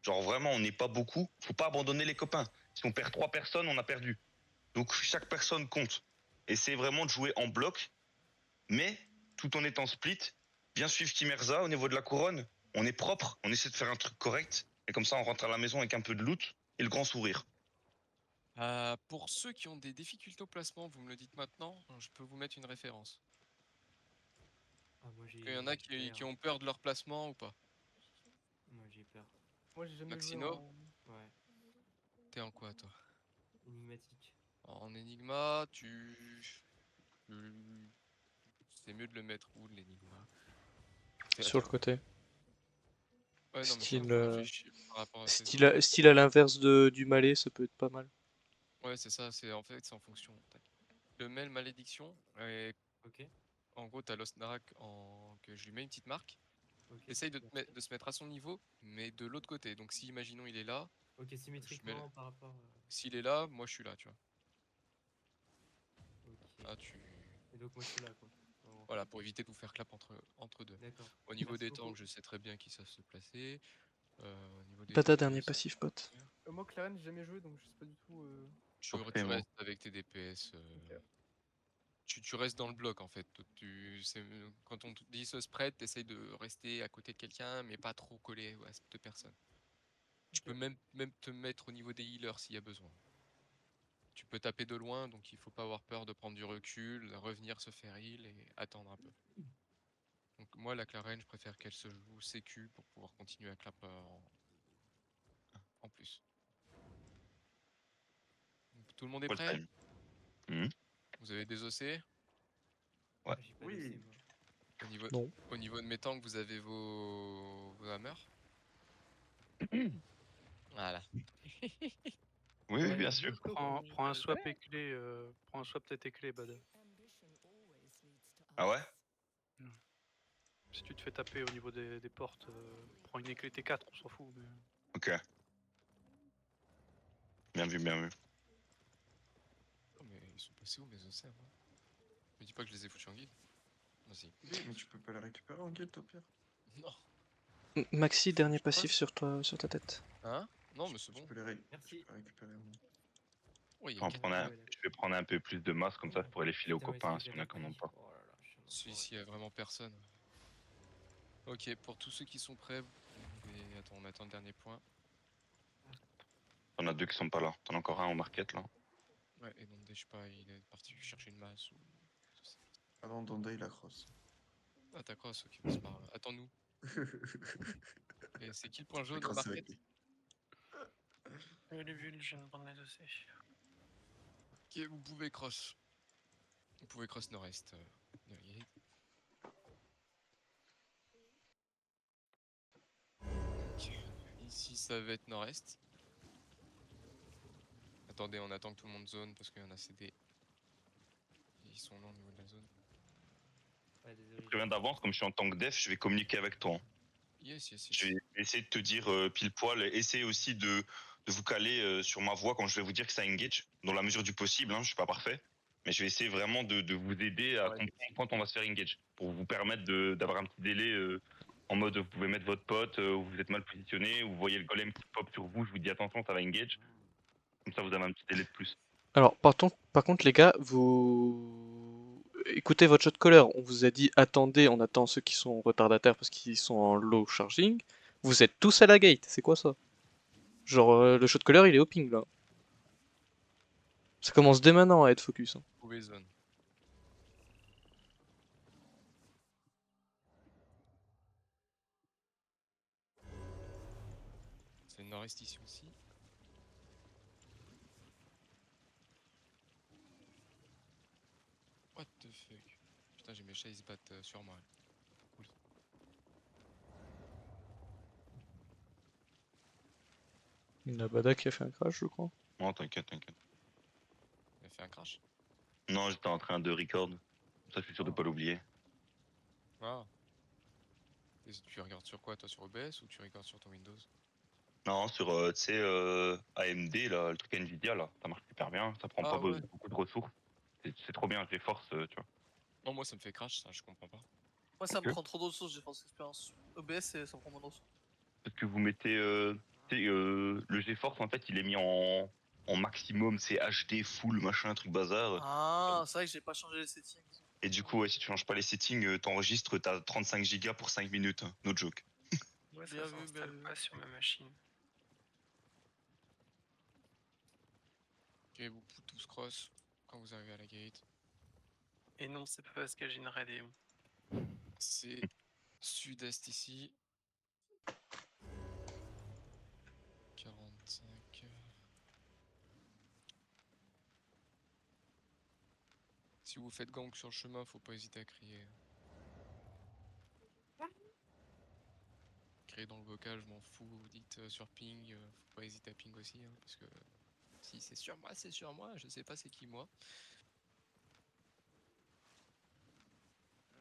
Genre vraiment, on n'est pas beaucoup. Faut pas abandonner les copains. Si on perd 3 personnes, on a perdu. Donc chaque personne compte. Et c'est vraiment de jouer en bloc, mais tout en étant split. Bien suivre Kimerza au niveau de la couronne. On est propre, on essaie de faire un truc correct. Et comme ça, on rentre à la maison avec un peu de loot et le grand sourire. Pour ceux qui ont des difficultés au placement, vous me le dites maintenant, je peux vous mettre une référence. Ah, moi Il y en a qui ont peur de leur placement ou pas. Moi j'ai peur. Moi j'ai jamais joué Maxino, en. Ouais. t'es en quoi toi? Énigmatique. En Enigma, c'est mieux de le mettre où l'Enigma? Sur le côté. Ouais, non, mais Style, faut réfléchir par rapport à ces style, autres. style à l'inverse du Malais, ça peut être pas mal. Ouais, c'est ça, c'est en fait, c'est en fonction. Le mail malédiction, et Ok. en gros, t'as l'Osnarak que je lui mets une petite marque. Ok. Essaye de se mettre à son niveau, mais de l'autre côté. Donc, si imaginons il est là, Ok, je mets. symétriquement par rapport. S'il est là, moi je suis là, tu vois. Ok. Là, tu. Et donc moi je suis là quoi. Vraiment. Voilà, pour éviter de vous faire clap entre deux. D'accord. Au niveau Merci des beaucoup. tanks, je sais très bien qu'ils savent se placer. Au niveau des Pas ta autres, dernier je sais passif, pas pote. dire. Moi Claren j'ai jamais joué donc je sais pas du tout. Tu Forcément. restes avec tes DPS. Ok. Tu restes dans le bloc en fait. Quand on te dit ce spread, t'essayes de rester à côté de quelqu'un, mais pas trop collé à cette personne. Tu peux Ok. même te mettre au niveau des healers s'il y a besoin. Tu peux taper de loin, donc il faut pas avoir peur de prendre du recul, revenir se faire heal et attendre un peu. Donc moi, la Clarène, je préfère qu'elle se joue sécu pour pouvoir continuer à clap en plus. Donc, tout le monde est What prêt? time? Mhm. Vous avez des OC? Ouais. Ah, j'ai pas Oui. d'OC moi. Non. Au niveau de mes tanks, vous avez vos hammers? Voilà. Oui, oui, Ouais, bien les sûr. deux. Prends un swap éclé, prends un swap tête éclé, Bad. Ah ouais? Si tu te fais taper au niveau des portes, prends une éclé T4, on s'en fout. Mais... Ok. Bien vu, bien vu. Oh, mais ils sont passés où mes OC à moi? Me dis pas que je les ai foutus en guide. Vas-y. Oui, mais tu peux pas la récupérer en guild au pire. Non. Maxi, dernier Je peux passif sur toi, sur ta tête. Hein? Non, mais c'est Je bon. peux Merci. récupérer. Moi. Oui, il y a J'en quatre. prends un- Ah ouais, Je vais prendre un peu plus de masse, comme ça je pourrais les filer aux putain, ouais, copains c'est si le on a dernier commande passif. pas. Oh là là, je suis un Celui-ci, il y a vraiment personne. Ok, pour tous ceux qui sont prêts, et attends, on attend le dernier point. T'en as 2 qui sont pas là. T'en as encore un en market là. Ouais, et donc, je sais pas, il est parti chercher une masse ou. Ah non, Donda il a cross. Ah, t'as cross, ok, bah, c'est pas grave. Attends-nous. Et c'est qui le point Je vais jaune au crosser market? avec lui. Les villes, je viens de prendre les OC. Ok, vous pouvez cross. Vous pouvez cross nord-est. Navigate. Ok. Ici, ça va être nord-est. Attendez, on attend que tout le monde zone parce qu'il y en a CD. Ils sont longs au niveau de la zone. Ouais, désolé. Je préviens d'avance, comme je suis en tank def, je vais communiquer avec toi. Yes, yes, Je yes. vais essayer de te dire pile poil, essayer aussi de vous caler sur ma voix quand je vais vous dire que ça engage, dans la mesure du possible, hein, je suis pas parfait, mais je vais essayer vraiment de vous aider à comprendre quand on va se faire engage, pour vous permettre d'avoir un petit délai en mode vous pouvez mettre votre pote, vous êtes mal positionné, ou vous voyez le golem qui pop sur vous, je vous dis attention, ça va engage, comme ça vous avez un petit délai de plus. Alors, par contre, les gars, vous écoutez votre shot caller. On vous a dit attendez, on attend ceux qui sont retardataires parce qu'ils sont en low charging. Vous êtes tous à la gate, c'est quoi ça? Genre, le shot caller il est au ping là. Ça commence dès maintenant à être focus, hein. Vous pouvez zone. C'est le nord-est ici aussi. What the fuck? Putain, j'ai mes chats, ils se battent sur moi. Cool. Il y a Bada qui a fait un crash, je crois. Non, t'inquiète, t'inquiète. Il a fait un crash? Non, j'étais en train de record, ça je suis sûr de pas l'oublier. Ah. Et tu regardes sur quoi, toi, sur OBS ou tu regardes sur ton Windows? Non, sur, tu sais, AMD, là, le truc Nvidia, là, ça marche super bien, ça prend pas Ah ouais. beaucoup de ressources. C'est trop bien, j'ai force, tu vois. Non, moi, ça me fait crash, ça, je comprends pas. Moi ça me Ok. prend trop de ressources, j'ai force d'expérience. OBS ça me prend moins de ressources. Peut-être que vous mettez Le GeForce en fait il est mis en maximum, c'est HD, full, machin, truc bazar. Ah, c'est vrai que j'ai pas changé les settings. Et du coup, ouais, si tu changes pas les settings, t'enregistres, t'as 35 gigas pour 5 minutes, hein, no joke. Moi, ça Bien vu, bien s'installe vu. pas sur ma machine. Ok, vous tous cross quand vous arrivez à la gate. Et non, c'est pas parce que j'ai une Radeon. C'est sud-est ici. 45. Si vous faites gang sur le chemin, faut pas hésiter à crier. Crier dans le vocal, je m'en fous. Vous dites sur ping, faut pas hésiter à ping aussi, hein, parce que si c'est sur moi, c'est sur moi. Je sais pas c'est qui moi.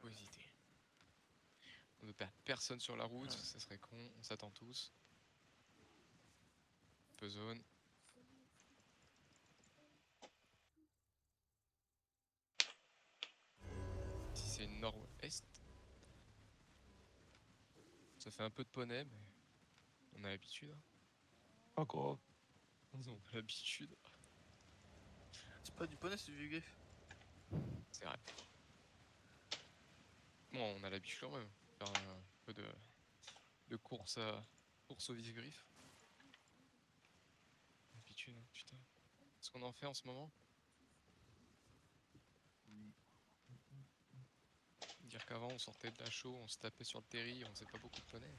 Faut hésiter. On ne perd personne sur la route, ça serait con. On s'attend tous. Peu zone. Si c'est nord-est, ça fait un peu de poney, mais on a l'habitude. Hein. Pas grave. On a l'habitude. C'est pas du poney, c'est du griffe. C'est vrai. Bon, on a l'habitude quand même. Faire un peu de course au vif-griffe. Habitude, hein, putain. Ce qu'on en fait en ce moment. Dire qu'avant on sortait de la show, on se tapait sur le terri, on faisait pas beaucoup de poney.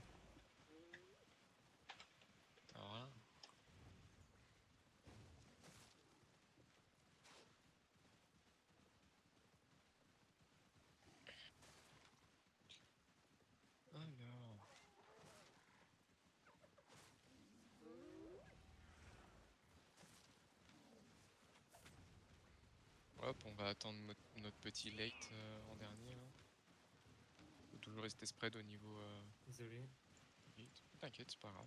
Alors là. Alors. Hop, on va attendre notre petit late en dernier. Là. Faut toujours rester spread au niveau Désolé. gate. T'inquiète, c'est pas grave.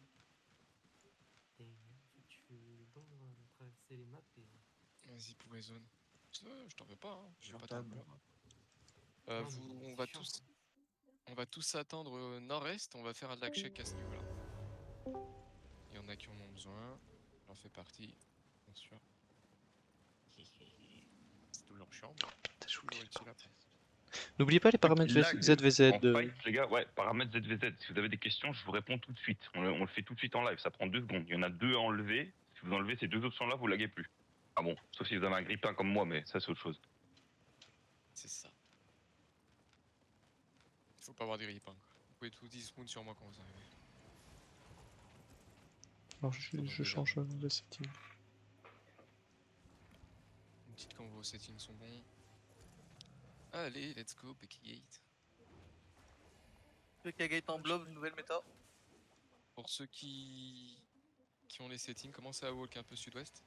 Et en fait, je suis bon à traverser les maps et. Vas-y, pouvez zone. Je t'en veux pas, hein. J'ai Sur pas t'en table. vouloir. Non, mais Vous, c'est on va chiant, tous, quoi. on va tous attendre nord-est. On va faire un lag check à ce niveau-là. Il y en a qui en ont besoin. J'en fais partie, bien sûr. C'est toujours chiant, mais toujours utile après. N'oubliez pas les paramètres Lag ZVZ. en fight, les gars, ouais, paramètres ZVZ. Si vous avez des questions, je vous réponds tout de suite. On le fait tout de suite en live, ça prend 2 secondes. Il y en a 2 à enlever. Si vous enlevez ces 2 options-là, vous laguez plus. Ah bon, sauf si vous avez un grippin comme moi, mais ça c'est autre chose. C'est ça. Il faut pas avoir des grippins. Vous pouvez tout dismount sur moi quand vous arrivez. Alors je change de setting. Une petite quand vos settings sont bons. Allez, let's go, Becky Gate. PK en blob, nouvelle méta. Pour ceux qui ont les settings, commencez à walk un peu sud-ouest.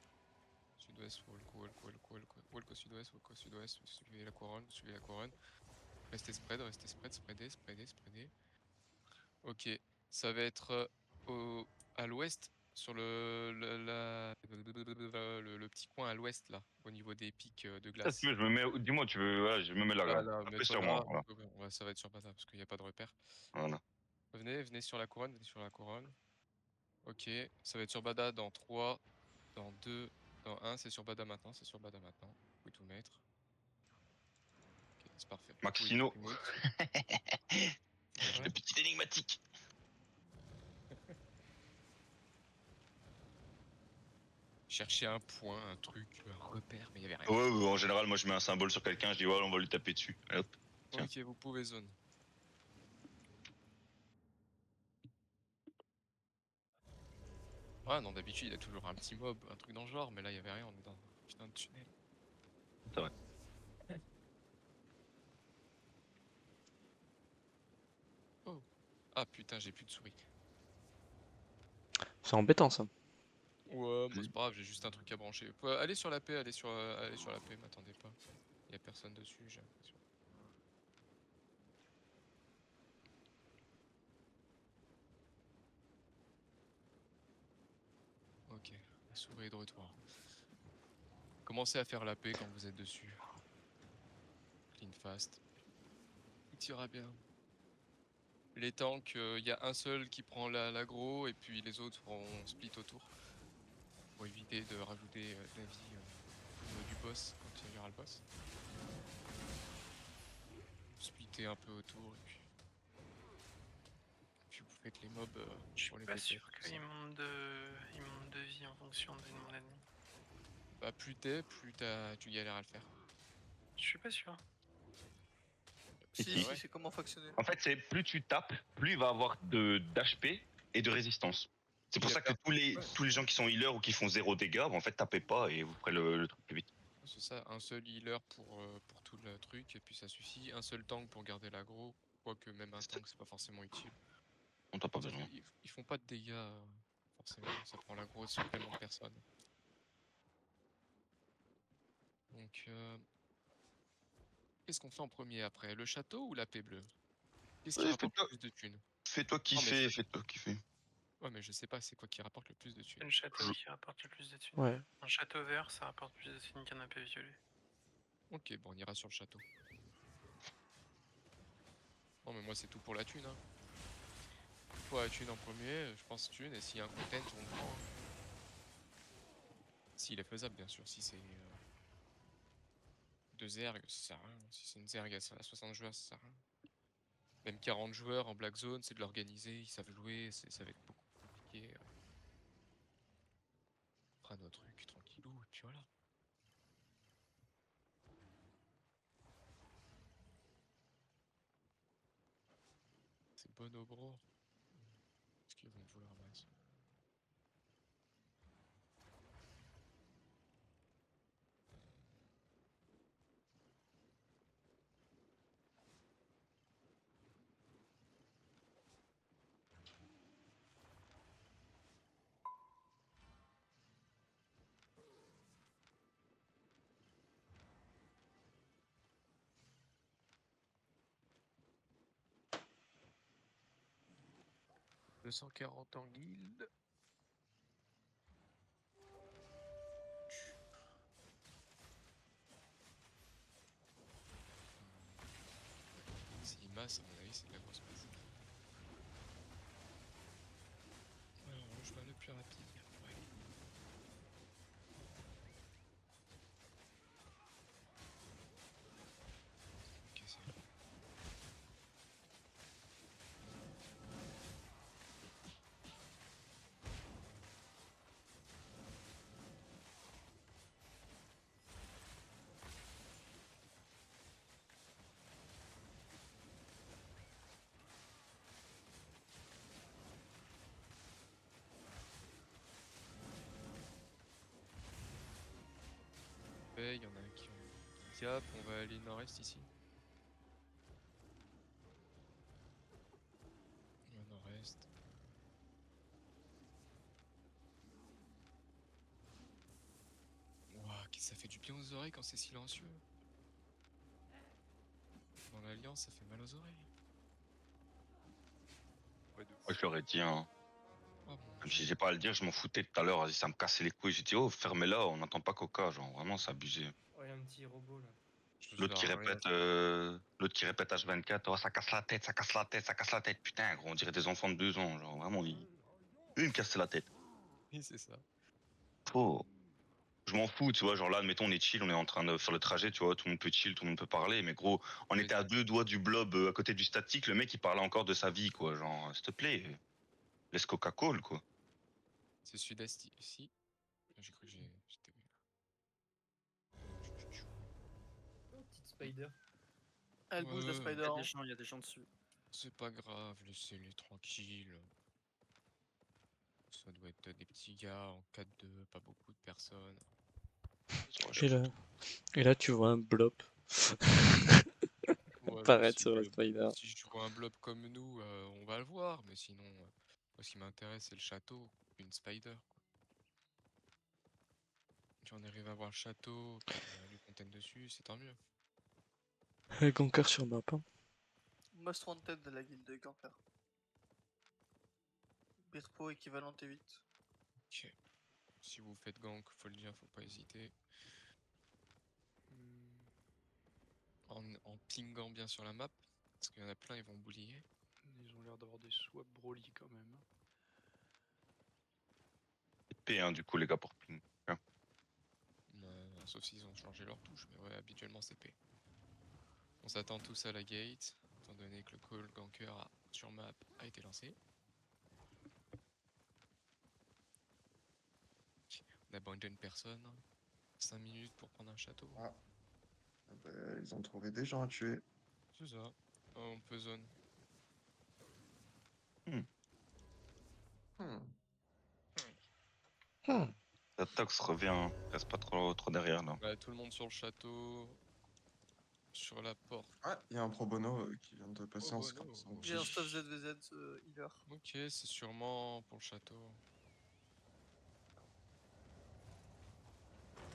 Sud-ouest, walk au sud-ouest, walk au sud-ouest. Vous suivez la couronne. Restez spread, spreadez. Ok, ça va être à l'ouest, sur le petit coin à l'ouest là, au niveau des pics de Ah, glace. si tu veux, je me mets, dis-moi, tu veux, voilà, je me mets là, Voilà, un peu mets-toi sur là, moi, voilà. ouais, ça va être sur Bada parce qu'il n'y a pas de repère. Voilà. Venez sur la couronne, Ok, ça va être sur Bada dans 3, dans 2, dans 1, c'est sur Bada maintenant, Vous pouvez tout mettre. Ok, c'est parfait. Maxino. Oui, Le petit énigmatique. chercher un point, un truc, un repère, mais il n'y avait rien. Ouais, en général, moi je mets un symbole sur quelqu'un, je dis voilà, on va lui taper dessus. Allez, hop. Tiens. Ok, vous pouvez zone. Ah non, d'habitude, il y a toujours un petit mob, un truc dans le genre, mais là, il y avait rien, on est dans un putain de tunnel. C'est vrai. Oh. Ah putain, j'ai plus de souris. C'est embêtant ça. Ouais, bah, c'est pas grave, j'ai juste un truc à brancher. Allez sur la paix, allez sur la paix, m'attendez pas. Il y a personne dessus, j'ai l'impression. Ok, la souris est de retour. Commencez à faire la paix quand vous êtes dessus. Clean fast. Tout ira bien. Les tanks, il y a un seul qui prend l'aggro et puis les autres on split autour. Pour éviter de rajouter de la vie au niveau du boss quand il y aura le boss. Splitter un peu autour et puis vous faites les mobs Je suis pour les pas BTF, sûr tout ça. qu'il monte de vie en fonction de mon ennemi. Bah plus tu galères à le faire. Je suis pas sûr. Et Si, si- si, c'est comment factionner. En fait, c'est plus tu tapes, plus il va avoir d'HP et de résistance. C'est pour Il a ça que perdu- ouais. tous les gens qui sont healers ou qui font 0 dégâts, bah, en fait, tapez pas et vous ferez le truc plus vite. C'est ça, un seul healer pour tout le truc et puis ça suffit. Un seul tank pour garder l'aggro. Quoique même un tank c'est pas forcément utile. On t'a pas Parce besoin. qu'ils font pas de dégâts forcément, ça prend l'aggro sur tellement de personnes. Donc qu'est-ce qu'on fait en premier après? Le château ou la paix bleue? Qu'est-ce qui Ouais, rapporte le plus de thunes? Fais-toi kiffer, fais-toi kiffer. Ouais mais je sais pas c'est quoi qui rapporte le plus de thunes. C'est le château Je- qui rapporte le plus de thunes. Ouais. Un château vert, ça rapporte plus de thunes qu'un AP violet. Ok bon on ira sur le château. Non mais moi c'est tout pour la thune hein. Pour la thune en premier, je pense thune et s'il y a un content on le prend. Hein. S'il est faisable bien sûr, si c'est 2 zerg ça sert à rien. Si c'est une zerg à 60 joueurs ça sert à rien. Même 40 joueurs en Black Zone, c'est de l'organiser, ils savent jouer, ça va être beaucoup plus compliqué. On fera notre truc tranquillou, et puis voilà. C'est bon au bro. Est-ce qu'ils vont vouloir masse? « 240 en guilde. S'il masse, à mon avis, c'est de la grosse masse. Alors, le chemin le plus rapide. Ouais. Ok, c'est bon. Il y en a qui ont diap, on va aller nord-est ici. On va nord-est. Ouah, ça fait du bien aux oreilles quand c'est silencieux. Dans l'alliance, ça fait mal aux oreilles. Ouais, de Moi, je leur ai dit, hein. Oh mon Même dieu. si j'ai pas à le dire, je m'en foutais tout à l'heure. Vas-y, ça me cassait les couilles. J'ai dit, oh, fermez-la, on n'entend pas Coca. Genre, vraiment, c'est abusé. Oh, il y a un petit robot là. Ça L'autre sert qui à rien, répète, H24, oh, ça casse la tête, ça casse la tête, ça casse la tête. Putain, gros, on dirait des enfants de 2 ans. Genre, vraiment, une casse la tête. Oui, c'est ça. Oh. Je m'en fous, tu vois, genre là, admettons, on est chill, on est en train de faire le trajet, tu vois, tout le monde peut chill, tout le monde peut parler, mais gros, on Mais était à 2 doigts du blob à côté du statique, le mec il parlait encore de sa vie, quoi, genre, s'il te plaît, laisse Coca-Cola, quoi. c'est sud-est ici. J'ai cru que j'étais. Oh, petite spider. Elle bouge la Ouais, spider. Hein. Il y a des gens dessus. c'est pas grave, laissez-les tranquilles. Ça doit être des petits gars en 4-2, pas beaucoup de personnes. Et là, tu vois un blob Ouais, apparaître sur la spider. si je vois un blob comme nous, on va le voir, mais sinon, moi, ce qui m'intéresse, c'est le château, une spider. Quoi. Si on arrive à voir le château, puis lui container dessus, c'est tant mieux. Ganker sur map. Hein. Most Wanted de la guilde de Ganker. Birpo équivalent T8. Ok. Si vous faites gank, faut le dire, faut pas hésiter. En pingant bien sur la map, parce qu'il y en a plein, ils vont boulier. Ils ont l'air d'avoir des swap Broly quand même. P, hein, du coup, les gars, pour ping. Sauf s'ils ont changé leur touche, mais ouais, habituellement c'est P. On s'attend tous à la gate, étant donné que le call ganker sur map a été lancé. On abandonne personne. 5 minutes pour prendre un château. Ah. Ah bah, ils ont trouvé des gens à tuer. C'est ça. On peut zone. Hmm. La Tox revient, hein. Reste pas trop derrière là. Ouais, tout le monde sur le château. Sur la porte. Ah, il y a un pro bono qui vient de passer Pro en bono. sans J'ai un tige. stuff ZVZ healer. Ok, c'est sûrement pour le château.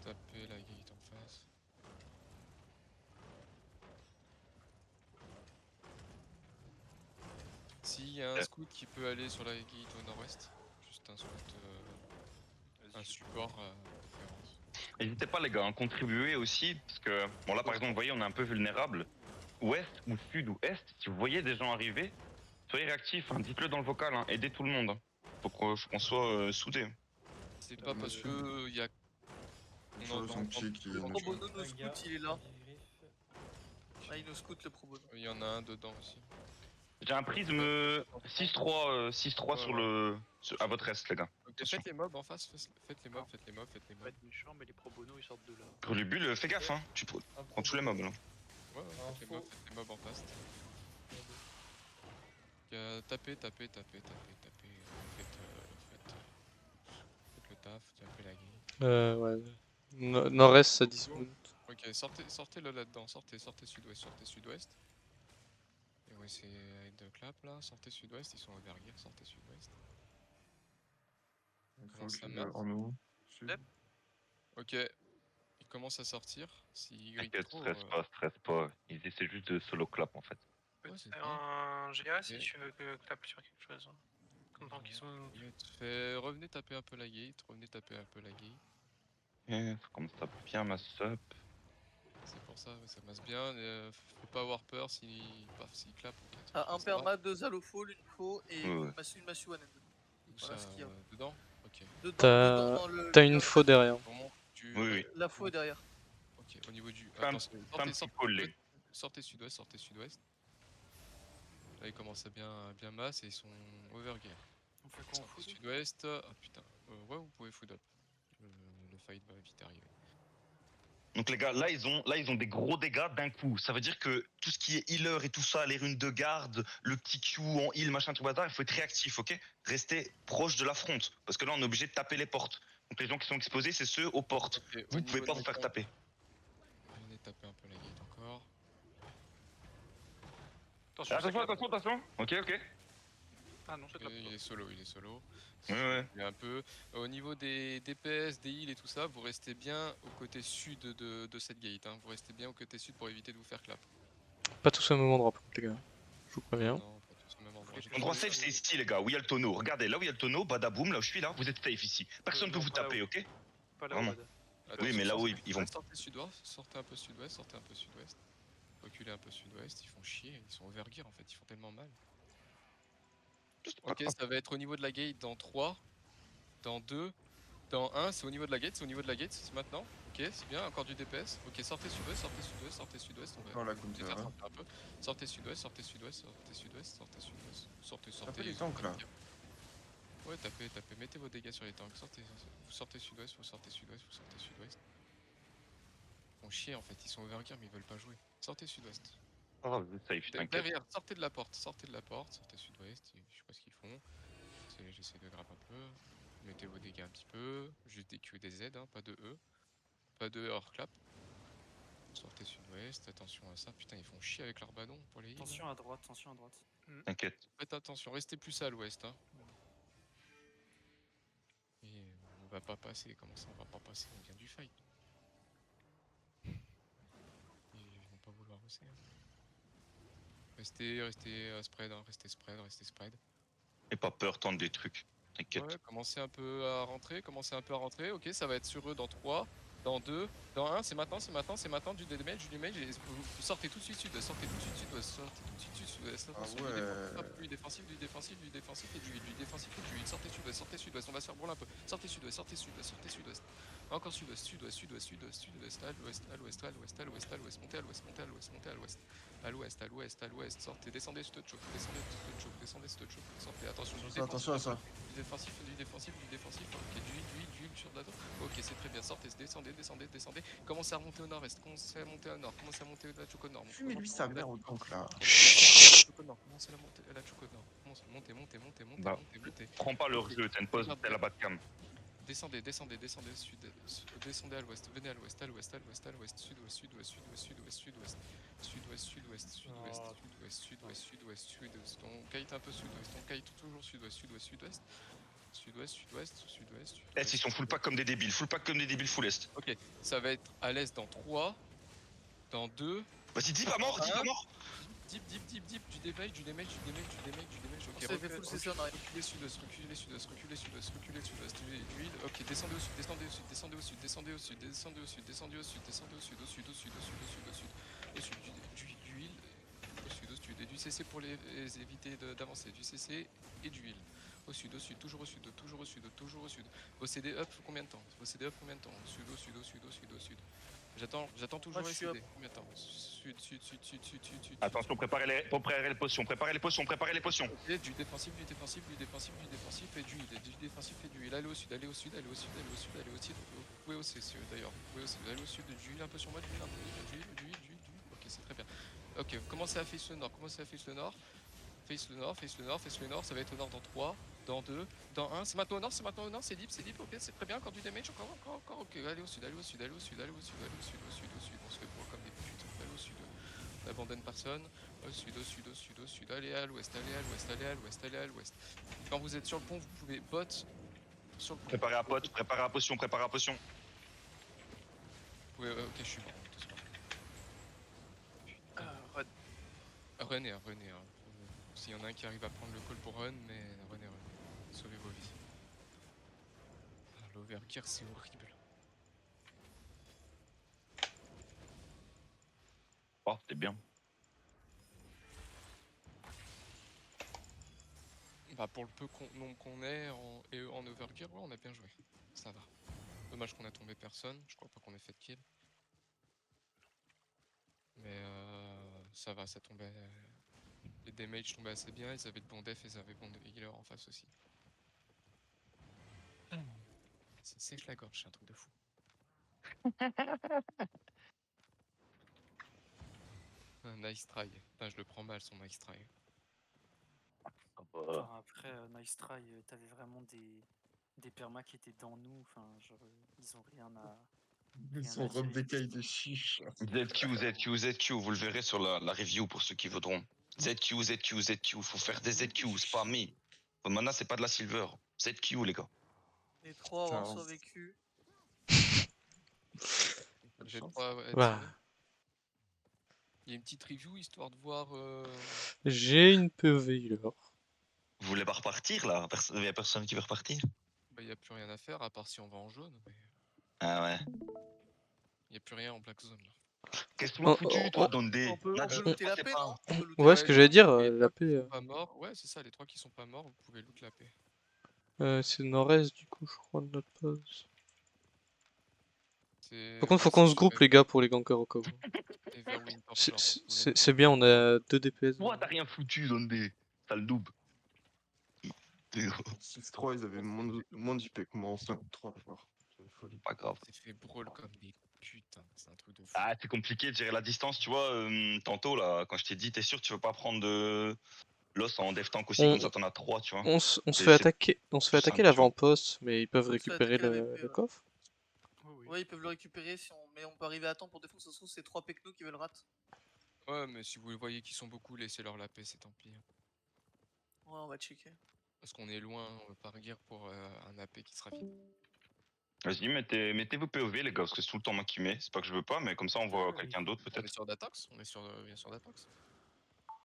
Taper la gate en face. S'il y a un scout qui peut aller sur la gate au nord-ouest, juste un scout, un support de préférence. N'hésitez pas les gars, à contribuer aussi, parce que bon là par exemple, vous voyez, on est un peu vulnérable. Ouest ou sud ou est, si vous voyez des gens arriver, soyez réactifs, hein. Dites-le dans le vocal, hein. Aidez tout le monde. Hein. Faut qu'on soit soudés. C'est pas parce que y a. Il faut son pied qui Le nous pro tue. bono, nos scouts, il est là. Ah, il nous scout le pro bono. Il y en a un dedans aussi. J'ai un prisme 6-3 sur le à votre est les gars. Ok, Attention. faites les mobs en face, faites les mobs, faites les mobs, faites les Pas mobs. être méchant, mais les pro bono ils sortent de là. Pour le bulle, fais gaffe hein, tu prends tous les mobs là. Ouais, faites les mobs en face. Tapez. Faites le taf, tapez la game. Ouais. Nord-est, ça dismount. Ok, sortez le là-dedans, sortez sud-ouest. Et ouais, c'est de clap là, sortez sud-ouest, ils sont au derrière, sortez sud-ouest. Il faut Comment ça qu'il marche en haut. Sud. Ok, ils commencent à sortir. Si T'inquiète, trop, stresse pas. Ils essaient juste de solo clap en fait. Ouais, c'est Fais bien. un GA si Ok. tu veux que clap sur quelque chose. Tant qu'ils sont. Revenez taper un peu la gate, Faut qu'on tape bien ma sup. C'est pour ça, ouais, ça masse bien. Faut pas avoir peur s'il clap. Ah, un perma, 2 allopholes, une faux et Ouais, ouais. une massue one end. Voilà ce qu'il y a. Dedans. Ok. Dedans, dans le. T'as une faux derrière. Vraiment, Oui. La faux est derrière. Ok, au niveau du. Fais un Attention, petit call, sortez sud-ouest. Là, ils commencent à bien masse et ils sont overgear. On fait quoi en Sortez foot sud-ouest. Ah putain. Ouais, vous pouvez food up. Le fight va vite arriver. Donc les gars, là ils ont des gros dégâts d'un coup. Ça veut dire que tout ce qui est healer et tout ça, les runes de garde, le petit Q en heal, machin, tout bazar, il faut être réactif, ok? Restez proche de la front, parce que là on est obligé de taper les portes. Donc les gens qui sont exposés, c'est ceux aux portes. Ok, Vous pouvez pas vous faire taper. Venez taper un peu la gate encore. Attention. Ok. Ah non, c'est top. Il est solo. Ouais. Il est un peu. Au niveau des DPS, des heals et tout ça, vous restez bien au côté sud de cette gate. Hein. Vous restez bien au côté sud pour éviter de vous faire clap. Pas tous au même endroit, les gars. Je vous préviens. Non, pas tous au même endroit. Endroit safe, c'est ici les gars, où il y a le tonneau. Regardez, là où il y a le tonneau, badaboum, là où je suis là, vous êtes safe ici. Personne ne peut non, vous pas là taper, où. ok? Pas là Vraiment. où. Oui, mais là où ils vont. Sortez sud-ouest, sortez un peu sud-ouest. Reculez un peu sud-ouest, ils font chier, ils sont overgear en fait, ils font tellement mal. Ok, ça va être au niveau de la gate dans 3, dans 2, dans 1, c'est au niveau de la gate, c'est maintenant. Ok, c'est bien, encore du DPS. Ok, sortez sud-ouest. Encore la counter. Hein. Un peu. Sortez sud-ouest. Tapez les tanks là. Ouais, tapez, mettez vos dégâts sur les tanks. Vous sortez sud-ouest. Ils font chier en fait, ils sont overgear mais ils veulent pas jouer. Sortez sud-ouest. Oh, vous êtes safe, t'inquiète. Derrière, sortez de la porte, sortez sud-ouest, je sais pas ce qu'ils font. J'essaie de grab un peu. Mettez vos dégâts un petit peu. Juste des Q et des Z, hein, pas de E. Pas de E hors clap. Sortez sud-ouest, attention à ça. Putain, ils font chier avec leur ballon pour les heals. Attention à droite. T'inquiète. Faites attention, restez plus à l'ouest. Hein. Et on va pas passer, comment ça on va pas passer? On vient du fight. Ils vont pas vouloir aussi. Hein. Restez spread, hein, restez spread. Et pas peur, tente des trucs. T'inquiète. Ouais, commencez un peu à rentrer. Ok, ça va être sur eux dans 3, Dans 2, dans 1, c'est maintenant, du damage, et vous sortez tout de suite sud-ouest, sortez tout de suite sud-ouest, sortez tout de suite sud-ouest, attention, du défensif, et du défensif et du heal, sortez sud-ouest, on va se faire brûler un peu, sortez sud-ouest, encore sud-ouest, à l'ouest, montez à l'ouest, sortez, descendez, sortez, attention, Attention à ça. du défensif, ok, du heal sur Dato. Ok, c'est très bien, sortez, descendez. Commencez à remonter au nord-est, commencez à monter au nord, commencez à monter à la Choco Nord. Fumez lui sa mère au tank là. Commencez à monter à la Choco Nord. Montez. Bah, prends pas leur jeu, t'as une pause, t'as la bas de cam. Descendez au sud, descendez à l'ouest, venez à l'ouest, sud-ouest, on kite un peu sud-ouest, on kite toujours sud-ouest. Est, ils sont full pack comme des débiles, full est. Ok, ça va être à l'est dans 3, dans 2. Vas-y, dis pas mort. Deep, du damage, ok, reculez sud-ouest, du heal, ok, descendez au sud, du heal, au sud, et du CC pour les éviter d'avancer, du CC et du heal, au sud, toujours au sud, vos CD up combien de temps, au sud, J'attends toujours les CD. Combien de temps? Sud. Attention, préparez les potions. Ok, du défensif et du heal. Allez au sud. Vous pouvez aussi, d'ailleurs. Allez au sud, du heal un peu sur moi, du heal. Ok, c'est très bien. Ok, commencez à face le nord. Face le nord, ça va être au nord dans 3, dans 2, dans 1. C'est maintenant au nord, c'est deep, ok, c'est très bien, encore du damage, encore, ok, allez au sud, on se fait pour comme des putes, allez au sud, on n'abandonne personne, au sud, allez à l'ouest. Quand vous êtes sur le pont, vous pouvez bot sur le pont. Préparez à potion. Ouais, ok, je suis mort, tous. Run. S'il y en a un qui arrive à prendre le call pour run, mais run. Sauvez vos vies. L'overgear, c'est horrible. Oh, t'es bien. Bah pour le peu nombre qu'on est en overgear, ouais, on a bien joué. Ça va. Dommage qu'on a tombé personne, je crois pas qu'on ait fait de kill. Mais ça va, ça tombait. Les damages tombaient assez bien, ils avaient de bons def et ils avaient de bons healers en face aussi. Ça sèche la gorge, c'est un truc de fou. Nice try. Putain, je le prends mal son nice try. Enfin, après, nice try, t'avais vraiment des permas qui étaient dans nous. Enfin, genre, ils ont rien à. Ils sont robe d'écaille de chiche. ZQ, vous le verrez sur la review pour ceux qui voudront. ZQ, faut faire des ZQ, spammer. Votre mana, c'est pas de la silver. ZQ, les gars. Les 3 avoir survécu. J'ai 3. Bah. Il y a une petite review histoire de voir. J'ai une PV healer. Vous voulez pas repartir là? Il y a personne qui veut repartir? Bah, y a plus rien à faire à part si on va en jaune. Mais... Ah ouais. Y a plus rien en black zone là. Qu'est-ce que tu m'as foutu, toi, Dondé? On peut looter la paix, non? Ouais, ce que j'allais dire, la paix. Pas mort. Ouais, c'est ça, les 3 qui sont pas morts, vous pouvez loot la paix. C'est nord-est du coup, je crois, de notre base. Par contre, ouais, faut qu'on se groupe, les gars, pour les gankers au cas où. C'est bien, on a 2 DPS. Toi, t'as rien foutu, Dondé. T'as le double. 6-3, ils avaient moins d'IP que moi en 5-3 fois. C'est folie. Pas grave. C'est fait brawl comme des putains, c'est un truc de fou. Ah, c'est compliqué de gérer la distance, tu vois. Tantôt, là, quand je t'ai dit, t'es sûr que tu veux pas prendre de l'os en dev tank aussi, comme ça t'en as 3, tu vois. On se fait attaquer l'avant-poste, mais ils peuvent récupérer le coffre. Ouais, ils peuvent le récupérer, mais on peut arriver à temps pour défendre, ça se trouve c'est 3 pecnos qui veulent rat. Ouais, mais si vous voyez qu'ils sont beaucoup, laissez-leur la paix, c'est tant pis. Ouais, on va checker. Parce qu'on est loin par guerre pour un AP qui sera vide. Vas-y, mettez vos POV, les gars, parce que c'est tout le temps moi qui mets. C'est pas que je veux pas, mais comme ça on voit quelqu'un d'autre On est peut-être. sur Datox, on est bien sur Datox.